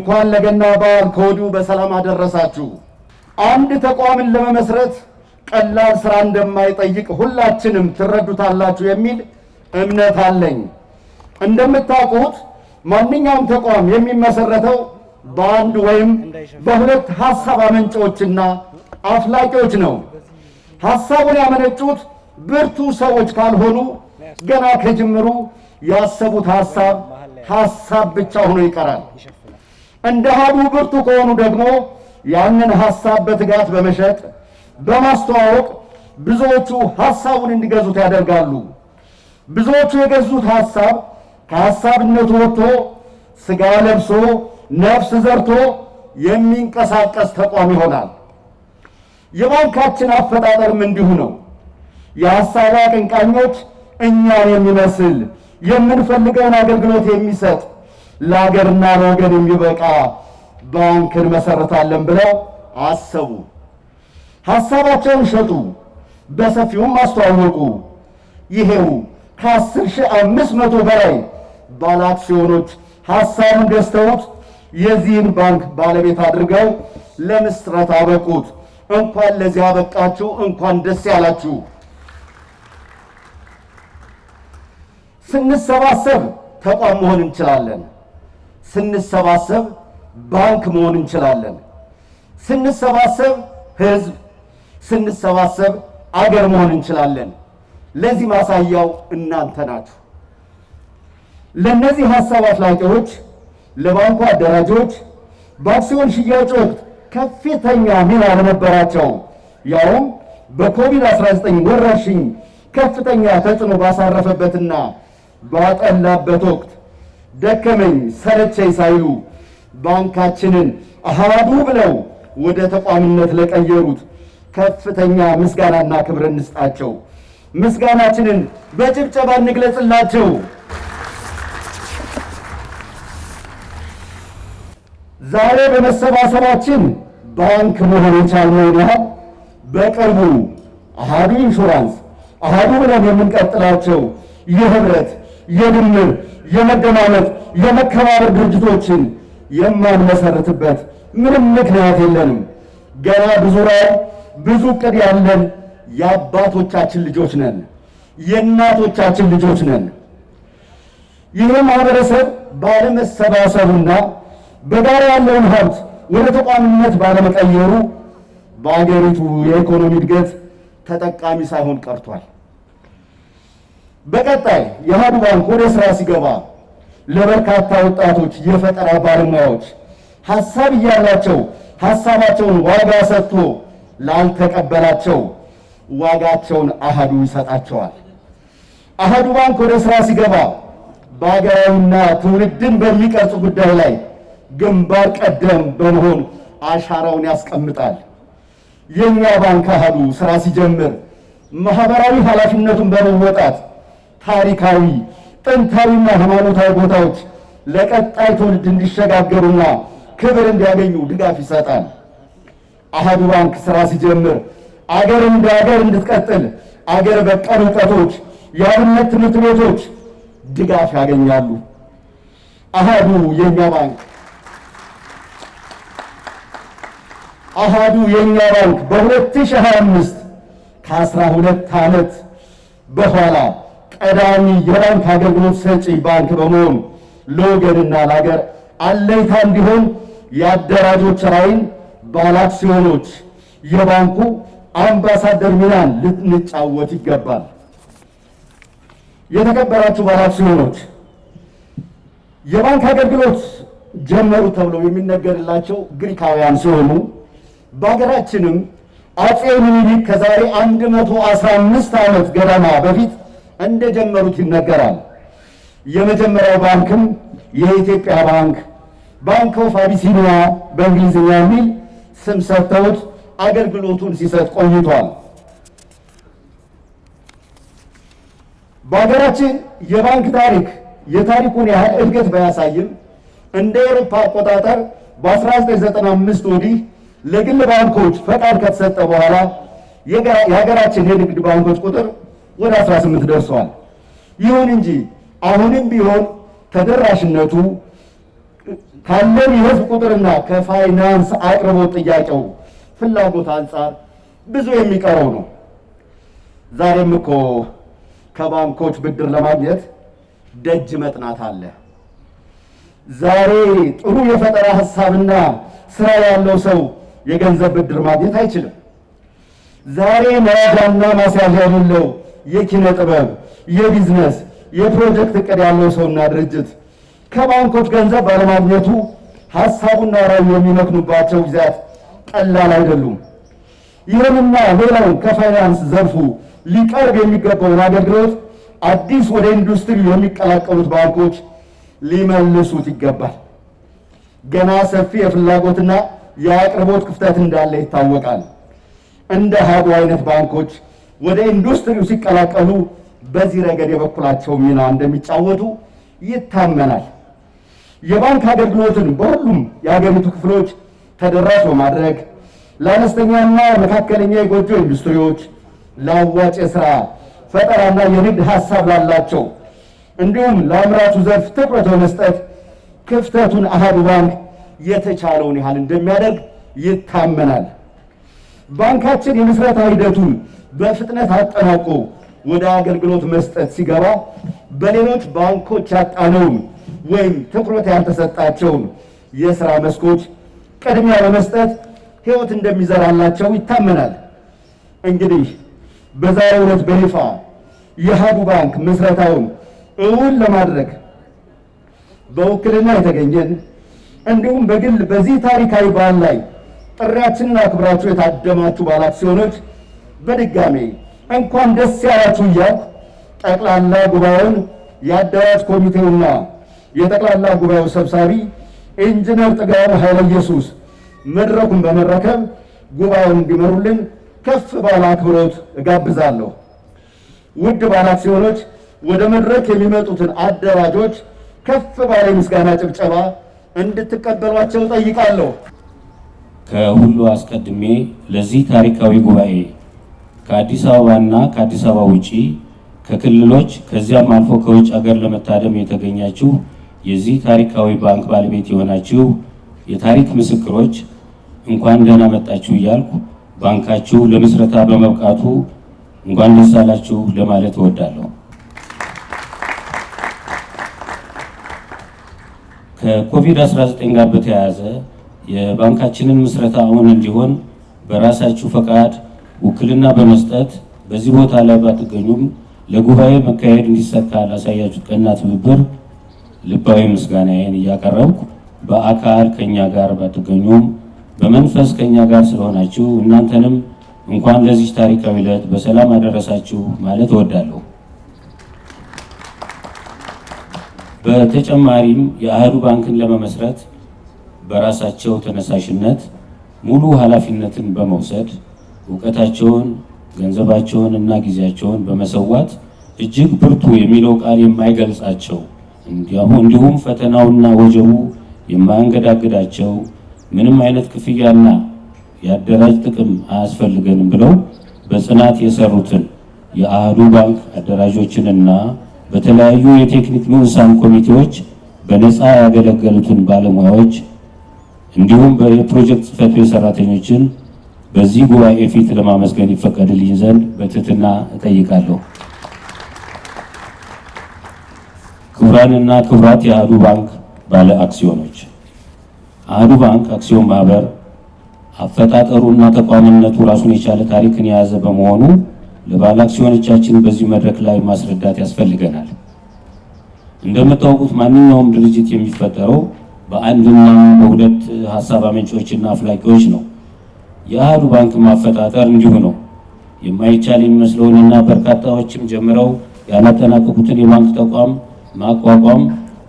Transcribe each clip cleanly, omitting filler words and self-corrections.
እንኳን ለገና በዓል ከወዲሁ በሰላም አደረሳችሁ። አንድ ተቋምን ለመመስረት ቀላል ስራ እንደማይጠይቅ ሁላችንም ትረዱታላችሁ የሚል እምነት አለኝ። እንደምታውቁት ማንኛውም ተቋም የሚመሰረተው በአንድ ወይም በሁለት ሐሳብ አመንጮችና አፍላቂዎች ነው። ሐሳቡን ያመነጩት ብርቱ ሰዎች ካልሆኑ ገና ከጅምሩ ያሰቡት ሐሳብ ብቻ ሆኖ ይቀራል። እንደ አሃዱ ብርቱ ከሆኑ ደግሞ ያንን ሐሳብ በትጋት በመሸጥ በማስተዋወቅ ብዙዎቹ ሐሳቡን እንዲገዙት ያደርጋሉ። ብዙዎቹ የገዙት ሐሳብ ከሐሳብነቱ ወጥቶ ሥጋ ለብሶ ነፍስ ዘርቶ የሚንቀሳቀስ ተቋም ይሆናል። የባንካችን አፈጣጠርም እንዲሁ ነው። የሐሳብ አቀንቃኞች እኛን የሚመስል የምንፈልገውን አገልግሎት የሚሰጥ ለሀገርና ለወገን የሚበቃ ባንክን መሰረታለን ብለው አሰቡ። ሐሳባቸውን ሸጡ፣ በሰፊውም አስተዋወቁ። ይሄው ከ10,500 በላይ ባለ አክሲዮኖች ሐሳቡን ገዝተውት የዚህን ባንክ ባለቤት አድርገው ለምስረታ አበቁት። እንኳን ለዚህ አበቃችሁ፣ እንኳን ደስ ያላችሁ። ስንሰባሰብ ተቋም መሆን እንችላለን። ስንሰባሰብ ባንክ መሆን እንችላለን። ስንሰባሰብ ሕዝብ፣ ስንሰባሰብ አገር መሆን እንችላለን። ለዚህ ማሳያው እናንተ ናችሁ። ለነዚህ ሐሳብ አፍላቂዎች፣ ለባንኩ አደራጆች በአክሲዮን ሽያጭ ወቅት ከፍተኛ ሚና ለነበራቸው ያውም በኮቪድ-19 ወረርሽኝ ከፍተኛ ተጽዕኖ ባሳረፈበትና ባጠላበት ወቅት ደከመኝ ሰለቸኝ ሳይሉ ባንካችንን አሃዱ ብለው ወደ ተቋምነት ለቀየሩት ከፍተኛ ምስጋናና ክብር እንስጣቸው። ምስጋናችንን በጭብጨባ እንግለጽላቸው። ዛሬ በመሰባሰባችን ባንክ መሆን የቻልነውን ያህል በቅርቡ አሃዱ ኢንሹራንስ፣ አሃዱ ብለን የምንቀጥላቸው የህብረት፣ የድምር፣ የመደማመጥ፣ የመከባበር ድርጅቶችን የማንመሰርትበት ምንም ምክንያት የለንም። ገና ብዙ ዕቅድ ያለን የአባቶቻችን ልጆች ነን፣ የእናቶቻችን ልጆች ነን። ይህ ማህበረሰብ ባለመሰባሰቡና በጋራ ያለውን ሀብት ወደ ተቋምነት ባለመቀየሩ በአገሪቱ የኢኮኖሚ እድገት ተጠቃሚ ሳይሆን ቀርቷል። በቀጣይ የአሃዱ ባንክ ወደ ስራ ሲገባ ለበርካታ ወጣቶች የፈጠራ ባለሙያዎች ሐሳብ እያላቸው ሐሳባቸውን ዋጋ ሰጥቶ ላልተቀበላቸው ዋጋቸውን አሃዱ ይሰጣቸዋል። አሃዱ ባንክ ወደ ስራ ሲገባ በአገራዊና ትውልድን በሚቀርጹ ጉዳይ ላይ ግንባር ቀደም በመሆን አሻራውን ያስቀምጣል። የኛ ባንክ አሃዱ ስራ ሲጀምር ማህበራዊ ኃላፊነቱን በመወጣት ታሪካዊ፣ ጥንታዊና ሃይማኖታዊ ቦታዎች ለቀጣይ ትውልድ እንዲሸጋገሩና ክብር እንዲያገኙ ድጋፍ ይሰጣል። አሃዱ ባንክ ስራ ሲጀምር አገር እንደ አገር እንድትቀጥል አገር በቀል እውቀቶች፣ የአብነት ትምህርት ቤቶች ድጋፍ ያገኛሉ። አሃዱ የኛ ባንክ በ2025 ከ12 ዓመት በኋላ ቀዳሚ የባንክ አገልግሎት ሰጪ ባንክ በመሆን ለወገንና ለሀገር አለኝታ እንዲሆን የአደራጆች ራዕይን ባለአክሲዮኖች የባንኩ አምባሳደር ሚናን ልንጫወት ይገባል። የተከበራችሁ ባለአክሲዮኖች የባንክ አገልግሎት ጀመሩ ተብለው የሚነገርላቸው ግሪካውያን ሲሆኑ በሀገራችንም አፄ ምኒልክ ከዛሬ 115 ዓመት ገደማ በፊት እንደጀመሩት ይነገራል። የመጀመሪያው ባንክም የኢትዮጵያ ባንክ ኦፍ አቢሲኒያ በእንግሊዝኛ የሚል ስም ሰጥተውት አገልግሎቱን ሲሰጥ ቆይቷል። በሀገራችን የባንክ ታሪክ የታሪኩን ያህል እድገት ባያሳይም እንደ አውሮፓ አቆጣጠር በ1995 ወዲህ ለግል ባንኮች ፈቃድ ከተሰጠ በኋላ የሀገራችን የንግድ ባንኮች ቁጥር ወደ 18 ደርሷል። ይሁን እንጂ አሁንም ቢሆን ተደራሽነቱ ካለን የህዝብ ቁጥርና ከፋይናንስ አቅርቦት ጥያቄው ፍላጎት አንጻር ብዙ የሚቀረው ነው። ዛሬም እኮ ከባንኮች ብድር ለማግኘት ደጅ መጥናት አለ። ዛሬ ጥሩ የፈጠራ ሐሳብና ስራ ያለው ሰው የገንዘብ ብድር ማግኘት አይችልም። ዛሬ መያዣና ማስያዣ የሌለው የኪነ ጥበብ፣ የቢዝነስ፣ የፕሮጀክት እቅድ ያለው ሰውና ድርጅት ከባንኮች ገንዘብ ባለማግኘቱ ሐሳቡና ራዕዩ የሚመክኑባቸው ጊዜያት ቀላል አይደሉም። ይህንና ሌላውን ከፋይናንስ ዘርፉ ሊቀርብ የሚገባውን አገልግሎት አዲስ ወደ ኢንዱስትሪ የሚቀላቀሉት ባንኮች ሊመልሱት ይገባል። ገና ሰፊ የፍላጎትና የአቅርቦት ክፍተት እንዳለ ይታወቃል። እንደ ሀቡ አይነት ባንኮች ወደ ኢንዱስትሪው ሲቀላቀሉ በዚህ ረገድ የበኩላቸው ሚና እንደሚጫወቱ ይታመናል። የባንክ አገልግሎትን በሁሉም የሀገሪቱ ክፍሎች ተደራሽ በማድረግ ለአነስተኛና መካከለኛ የጎጆ ኢንዱስትሪዎች፣ ለአዋጭ የሥራ ፈጠራና የንግድ ሐሳብ ላላቸው እንዲሁም ለአምራቹ ዘርፍ ትኩረት በመስጠት ክፍተቱን አሃዱ ባንክ የተቻለውን ያህል እንደሚያደርግ ይታመናል። ባንካችን የምስረታ ሂደቱን በፍጥነት አጠናቆ ወደ አገልግሎት መስጠት ሲገባ በሌሎች ባንኮች ያጣነውን ወይም ትኩረት ያልተሰጣቸውን የሥራ መስኮች ቅድሚያ በመስጠት ሕይወት እንደሚዘራላቸው ይታመናል። እንግዲህ በዛሬው ዕለት በይፋ የአሃዱ ባንክ ምስረታውን እውን ለማድረግ በውክልና የተገኘን እንዲሁም በግል በዚህ ታሪካዊ በዓል ላይ ጥሪያችንን አክብራችሁ የታደማችሁ ባለአክሲዮኖች በድጋሜ እንኳን ደስ ያላችሁ እያልኩ ጠቅላላ ጉባኤውን የአደራጅ ኮሚቴውና የጠቅላላ ጉባኤው ሰብሳቢ ኢንጂነር ጥጋቡ ኃይለ ኢየሱስ መድረኩን በመረከብ ጉባኤውን እንዲመሩልን ከፍ ባለ አክብሮት እጋብዛለሁ። ውድ ባለአክሲዮኖች ወደ መድረክ የሚመጡትን አደራጆች ከፍ ባለ ምስጋና ጭብጨባ እንድትቀበሏቸው ጠይቃለሁ። ከሁሉ አስቀድሜ ለዚህ ታሪካዊ ጉባኤ ከአዲስ አበባና ከአዲስ አበባ ውጪ ከክልሎች ከዚያም አልፎ ከውጭ ሀገር ለመታደም የተገኛችሁ የዚህ ታሪካዊ ባንክ ባለቤት የሆናችሁ የታሪክ ምስክሮች እንኳን ደህና መጣችሁ እያልኩ ባንካችሁ ለምስረታ በመብቃቱ እንኳን ደስ አላችሁ ለማለት እወዳለሁ። ከኮቪድ-19 ጋር በተያያዘ የባንካችንን ምስረታ እውን እንዲሆን በራሳችሁ ፈቃድ ውክልና በመስጠት በዚህ ቦታ ላይ ባትገኙም ለጉባኤ መካሄድ እንዲሳካ ላሳያችሁት ቀና ትብብር ልባዊ ምስጋናዬን እያቀረብኩ በአካል ከኛ ጋር ባትገኙም በመንፈስ ከኛ ጋር ስለሆናችሁ እናንተንም እንኳን ለዚህ ታሪካዊ ዕለት በሰላም አደረሳችሁ ማለት እወዳለሁ። በተጨማሪም የአሃዱ ባንክን ለመመስረት በራሳቸው ተነሳሽነት ሙሉ ኃላፊነትን በመውሰድ ዕውቀታቸውን፣ ገንዘባቸውን እና ጊዜያቸውን በመሰዋት እጅግ ብርቱ የሚለው ቃል የማይገልጻቸው እንዲሁም ፈተናውና ወጀቡ የማያንገዳግዳቸው ምንም አይነት ክፍያና የአደራጅ ጥቅም አያስፈልገንም ብለው በጽናት የሰሩትን የአሃዱ ባንክ አደራጆችንና በተለያዩ የቴክኒክ ንዑሳን ኮሚቴዎች በነፃ ያገለገሉትን ባለሙያዎች እንዲሁም የፕሮጀክት ጽሕፈት ቤት ሰራተኞችን በዚህ ጉባኤ ፊት ለማመስገን ይፈቀድልኝ ዘንድ በትህትና እጠይቃለሁ። ክቡራንና ክቡራት የአሃዱ ባንክ ባለ አክሲዮኖች፣ አሃዱ ባንክ አክሲዮን ማህበር አፈጣጠሩና ተቋምነቱ ራሱን የቻለ ታሪክን የያዘ በመሆኑ ለባለ አክሲዮኖቻችን በዚህ መድረክ ላይ ማስረዳት ያስፈልገናል። እንደምታውቁት ማንኛውም ድርጅት የሚፈጠረው በአንድና በሁለት ሀሳብ አመንጮችና አፍላቂዎች ነው። የአሃዱ ባንክ ማፈጣጠር እንዲሁ ነው። የማይቻል የሚመስለውንና በርካታዎችም ጀምረው ያላጠናቀቁትን የባንክ ተቋም ማቋቋም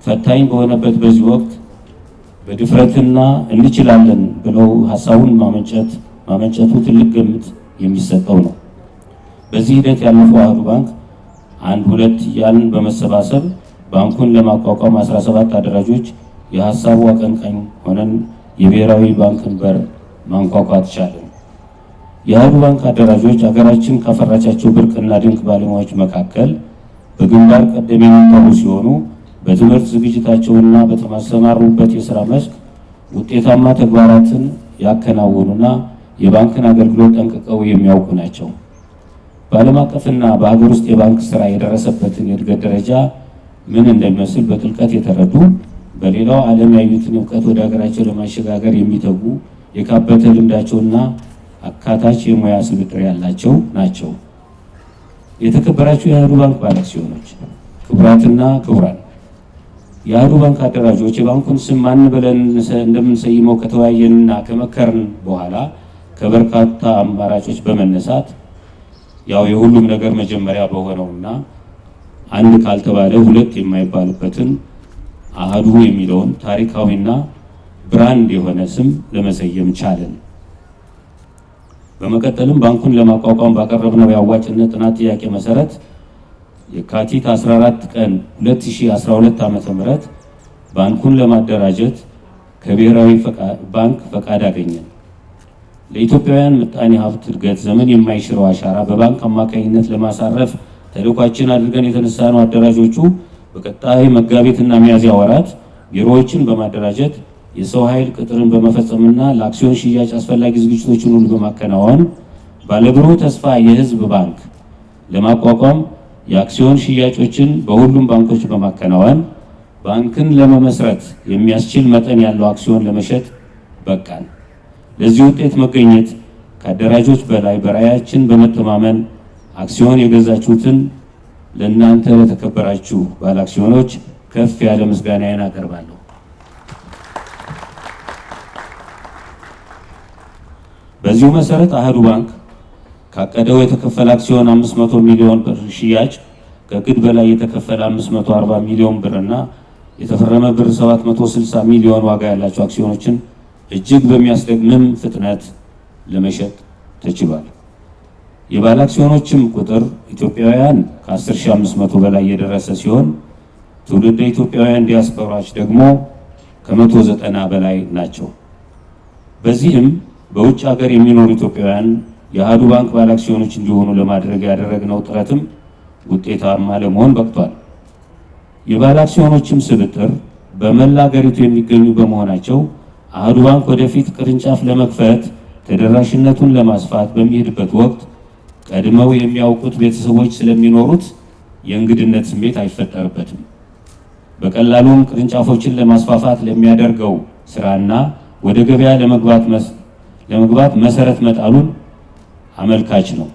ፈታኝ በሆነበት በዚህ ወቅት በድፍረትና እንችላለን ብለው ሀሳቡን ማመንጨቱ ትልቅ ግምት የሚሰጠው ነው። በዚህ ሂደት ያለፈው አሃዱ ባንክ አንድ ሁለት እያልን በመሰባሰብ ባንኩን ለማቋቋም 17 አደራጆች የሀሳቡ አቀንቃኝ ሆነን የብሔራዊ ባንክን በር ማንኳኳት ቻለን። የአሃዱ ባንክ አደራጆች ሀገራችን ካፈራቻቸው ብርቅና ድንቅ ባለሙያዎች መካከል በግንባር ቀደም የሚታዩ ሲሆኑ በትምህርት ዝግጅታቸውና በተሰማሩበት የሥራ መስክ ውጤታማ ተግባራትን ያከናወኑና የባንክን አገልግሎት ጠንቅቀው የሚያውቁ ናቸው። በዓለም አቀፍና በሀገር ውስጥ የባንክ ስራ የደረሰበትን የእድገት ደረጃ ምን እንደሚመስል በጥልቀት የተረዱ፣ በሌላው ዓለም ያዩትን እውቀት ወደ ሀገራቸው ለማሸጋገር የሚተጉ የካበተ ልምዳቸውና አካታች የሙያ ስብጥር ያላቸው ናቸው። የተከበራችሁ የአህዱ ባንክ ባለአክሲዮኖች፣ ክቡራትና ክቡራን፣ የአህዱ ባንክ አደራጆች የባንኩን ስም ማን ብለን እንደምንሰይመው ከተወያየንና ከመከርን በኋላ ከበርካታ አማራጮች በመነሳት ያው የሁሉም ነገር መጀመሪያ በሆነውና አንድ ካልተባለ ሁለት የማይባልበትን አህዱ የሚለውን ታሪካዊና ብራንድ የሆነ ስም ለመሰየም ቻለን። በመቀጠልም ባንኩን ለማቋቋም ባቀረብነው የአዋጭነት ጥናት ጥያቄ መሰረት የካቲት 14 ቀን 2012 ዓ.ም ባንኩን ለማደራጀት ከብሔራዊ ባንክ ፈቃድ አገኘን። ለኢትዮጵያውያን ምጣኔ ሀብት እድገት ዘመን የማይሽረው አሻራ በባንክ አማካኝነት ለማሳረፍ ተልዕኳችን አድርገን የተነሳነው አደራጆቹ በቀጣይ መጋቢትና ሚያዝያ ወራት ቢሮዎችን በማደራጀት የሰው ኃይል ቅጥርን በመፈጸምና ለአክሲዮን ሽያጭ አስፈላጊ ዝግጅቶችን ሁሉ በማከናወን ባለብሩህ ተስፋ የህዝብ ባንክ ለማቋቋም የአክሲዮን ሽያጮችን በሁሉም ባንኮች በማከናወን ባንክን ለመመስረት የሚያስችል መጠን ያለው አክሲዮን ለመሸጥ በቃን። ለዚህ ውጤት መገኘት ከአደራጆች በላይ በራዕያችን በመተማመን አክሲዮን የገዛችሁትን ለእናንተ ለተከበራችሁ ባለ አክሲዮኖች ከፍ ያለ ምስጋናዬን አቀርባለሁ። በዚሁ መሰረት አህዱ ባንክ ካቀደው የተከፈለ አክሲዮን 500 ሚሊዮን ብር ሽያጭ ከግድ በላይ የተከፈለ 540 ሚሊዮን ብርና የተፈረመ ብር 760 ሚሊዮን ዋጋ ያላቸው አክሲዮኖችን እጅግ በሚያስደምም ፍጥነት ለመሸጥ ተችሏል። የባለ አክሲዮኖችም ቁጥር ኢትዮጵያውያን ከ10500 በላይ የደረሰ ሲሆን ትውልደ ኢትዮጵያውያን ዲያስፖራዎች ደግሞ ከ190 በላይ ናቸው። በዚህም በውጭ ሀገር የሚኖሩ ኢትዮጵያውያን የአህዱ ባንክ ባለ አክሲዮኖች እንዲሆኑ ለማድረግ ያደረግነው ጥረትም ውጤታማ ለመሆን በቅቷል። የባለ አክሲዮኖችም ስብጥር በመላ ሀገሪቱ የሚገኙ በመሆናቸው አህዱ ባንክ ወደፊት ቅርንጫፍ ለመክፈት ተደራሽነቱን ለማስፋት በሚሄድበት ወቅት ቀድመው የሚያውቁት ቤተሰቦች ስለሚኖሩት የእንግድነት ስሜት አይፈጠርበትም። በቀላሉም ቅርንጫፎችን ለማስፋፋት ለሚያደርገው ስራና ወደ ገበያ ለመግባት መሰረት መጣሉን አመልካች ነው።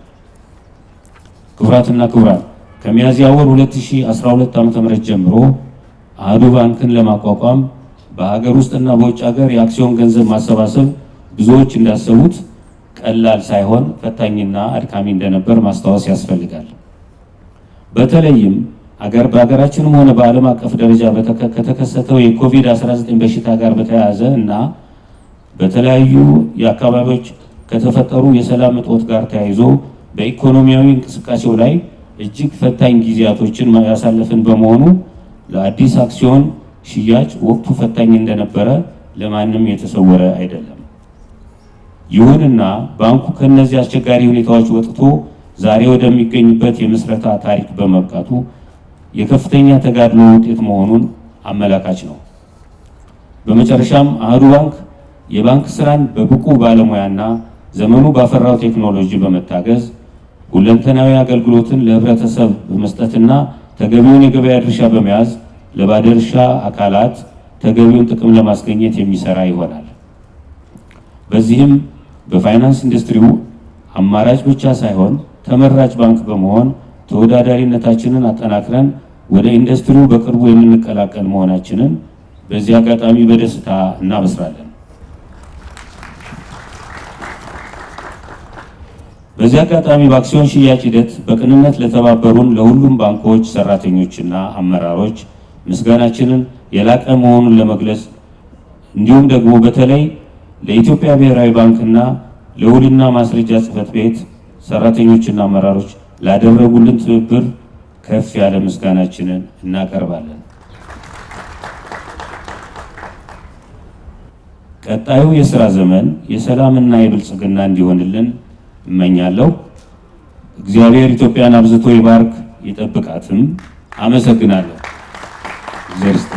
ክቡራትና ክቡራን፣ ከሚያዝያ ወር 2012 ዓ.ም ጀምሮ አህዱ ባንክን ለማቋቋም በሀገር ውስጥና በውጭ ሀገር የአክሲዮን ገንዘብ ማሰባሰብ ብዙዎች እንዳሰቡት ቀላል ሳይሆን ፈታኝና አድካሚ እንደነበር ማስታወስ ያስፈልጋል። በተለይም በሀገራችንም ሆነ በዓለም አቀፍ ደረጃ ከተከሰተው የኮቪድ-19 በሽታ ጋር በተያያዘ እና በተለያዩ የአካባቢዎች ከተፈጠሩ የሰላም እጦት ጋር ተያይዞ በኢኮኖሚያዊ እንቅስቃሴው ላይ እጅግ ፈታኝ ጊዜያቶችን ያሳለፍን በመሆኑ ለአዲስ አክሲዮን ሽያጭ ወቅቱ ፈታኝ እንደነበረ ለማንም የተሰወረ አይደለም። ይሁንና ባንኩ ከነዚህ አስቸጋሪ ሁኔታዎች ወጥቶ ዛሬ ወደሚገኝበት የምስረታ ታሪክ በመብቃቱ የከፍተኛ ተጋድሎ ውጤት መሆኑን አመላካች ነው። በመጨረሻም አህዱ ባንክ የባንክ ስራን በብቁ ባለሙያና ዘመኑ ባፈራው ቴክኖሎጂ በመታገዝ ሁለንተናዊ አገልግሎትን ለህብረተሰብ በመስጠትና ተገቢውን የገበያ ድርሻ በመያዝ ለባለድርሻ አካላት ተገቢውን ጥቅም ለማስገኘት የሚሰራ ይሆናል። በዚህም በፋይናንስ ኢንዱስትሪው አማራጭ ብቻ ሳይሆን ተመራጭ ባንክ በመሆን ተወዳዳሪነታችንን አጠናክረን ወደ ኢንዱስትሪው በቅርቡ የምንቀላቀል መሆናችንን በዚህ አጋጣሚ በደስታ እናበስራለን። በዚህ አጋጣሚ በአክሲዮን ሽያጭ ሂደት በቅንነት ለተባበሩን ለሁሉም ባንኮች ሰራተኞችና አመራሮች ምስጋናችንን የላቀ መሆኑን ለመግለጽ እንዲሁም ደግሞ በተለይ ለኢትዮጵያ ብሔራዊ ባንክና ለውልና ማስረጃ ጽሕፈት ቤት ሰራተኞችና አመራሮች ላደረጉልን ትብብር ከፍ ያለ ምስጋናችንን እናቀርባለን። ቀጣዩ የሥራ ዘመን የሰላምና የብልጽግና እንዲሆንልን እመኛለሁ። እግዚአብሔር ኢትዮጵያን አብዝቶ ይባርክ ይጠብቃትም። አመሰግናለሁ። እግዚአብሔር ይስጥልኝ።